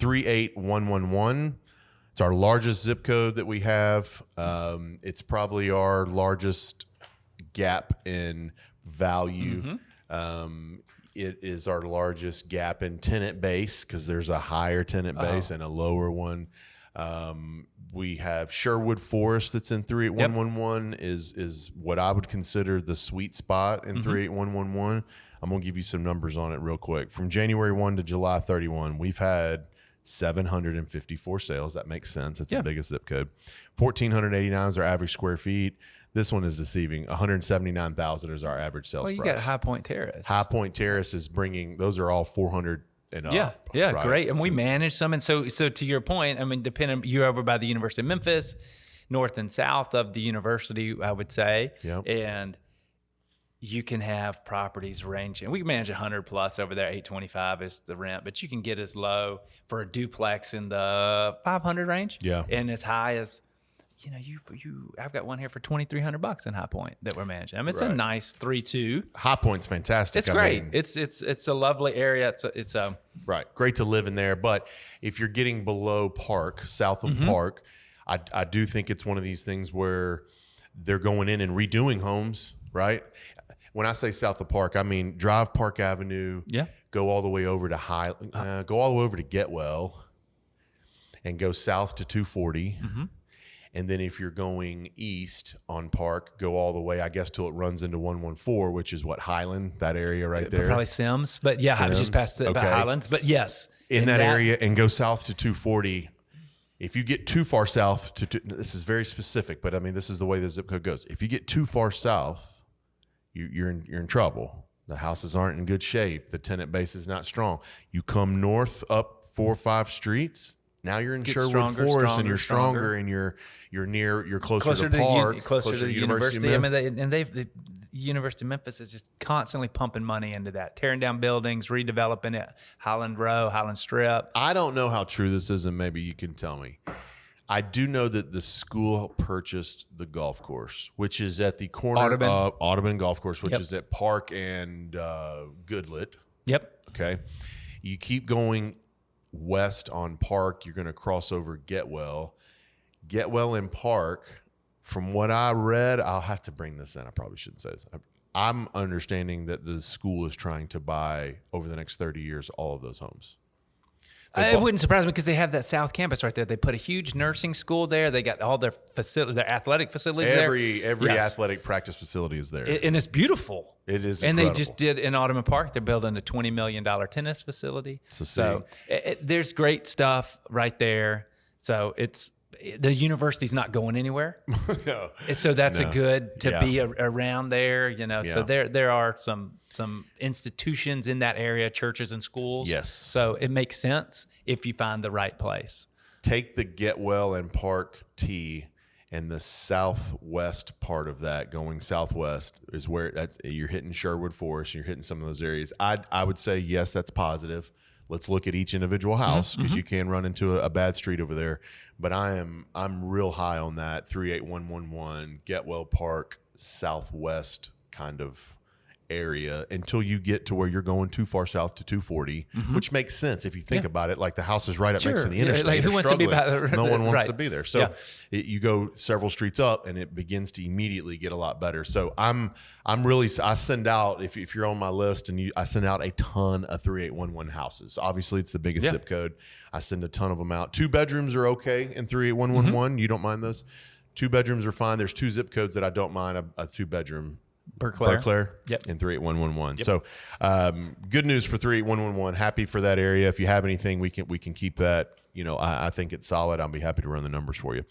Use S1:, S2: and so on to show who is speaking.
S1: 38111. It's our largest zip code that we have. It's probably our largest gap in value. It is our largest gap in tenant base because there's a higher tenant base and a lower one. We have Sherwood Forest that's in 38111 is what I would consider the sweet spot in 38111. I'm going to give you some numbers on it real quick. From January 1 to July 31, we've had 754 sales. That makes sense. It's the biggest zip code. 1,489 is our average square feet. This one is deceiving. 179,000 is our average sales price.
S2: Well, you got High Point Terrace.
S1: High Point Terrace is bringing, those are all 400 and up.
S2: Yeah,
S1: right?
S2: great. And we manage some. And so to your point, I mean, you're over by the University of Memphis, north and south of the university, I would say.
S1: Yep.
S2: And you can have properties ranging. We manage 100 plus over there. 825 is the rent, but you can get as low for a duplex in the 500 range.
S1: Yeah.
S2: And as high as, I've got one here for $2,300 in High Point that we're managing. I mean, it's a nice 3.2.
S1: High Point's fantastic.
S2: It's great. It's a lovely area. It's
S1: right. Great to live in there. But if you're getting below Park, south of Park, I do think it's one of these things where they're going in and redoing homes, right? When I say south of Park, I mean drive Park Avenue, go all the way over to go all the way over to Getwell, and go south to 240. And then if you're going east on Park, go all the way, I guess, till it runs into 114, which is what, Highland, that area right there.
S2: Probably Sims, but yeah, I was just past the Highlands. But yes,
S1: in that area, and go south to 240. If you get too far south this is very specific, but I mean, this is the way the zip code goes. If you get too far south, you're in trouble. The houses aren't in good shape. The tenant base is not strong. You come north up 4 or 5 streets. Now you're in Sherwood Forest, and you're stronger, and you're closer to Park,
S2: closer to the university.
S1: I
S2: mean, the University of Memphis is just constantly pumping money into that, tearing down buildings, redeveloping it, Highland Row, Highland Strip.
S1: I don't know how true this is, and maybe you can tell me. I do know that the school purchased the golf course, which is at the corner of Audubon Golf Course, which is at Park and Goodlet.
S2: Yep.
S1: Okay. You keep going west on Park, you're going to cross over Getwell. Getwell and Park, from what I read, I'll have to bring this in. I probably shouldn't say this. I'm understanding that the school is trying to buy, over the next 30 years, all of those homes.
S2: It wouldn't surprise me because they have that South Campus right there. They put a huge nursing school there. They got all their athletic facilities there.
S1: Every athletic practice facility is there.
S2: And it's beautiful.
S1: It is
S2: and
S1: incredible.
S2: They just did in Audubon Park, they're building a $20 million tennis facility. So there's great stuff right there. So the university's not going anywhere.
S1: No.
S2: So that's a good to be around there, So there are some institutions in that area, churches and schools.
S1: Yes.
S2: So it makes sense if you find the right place.
S1: Take the Getwell and Park T, and the southwest part of that, going southwest, is where you're hitting Sherwood Forest, you're hitting some of those areas. I would say, yes, that's positive. Let's look at each individual house, because you can run into a bad street over there. But I'm real high on that 38111 Getwell Park southwest kind of area until you get to where you're going too far south to 240, which makes sense if you think about it. Like, the house is right up next to the interstate.
S2: Like, who wants to be
S1: no one wants to be there. So you go several streets up, and it begins to immediately get a lot better. So I send out, if you're on my list, and I send out a ton of 3811 houses. Obviously, it's the biggest zip code. I send a ton of them out. 2 bedrooms are okay in 38111. You don't mind those? 2 bedrooms are fine. There's 2 zip codes that I don't mind a 2-bedroom. Berkeley, in 38111. Yep. So good news for 38111. Happy for that area. If you have anything, we can keep that. I think it's solid. I'll be happy to run the numbers for you.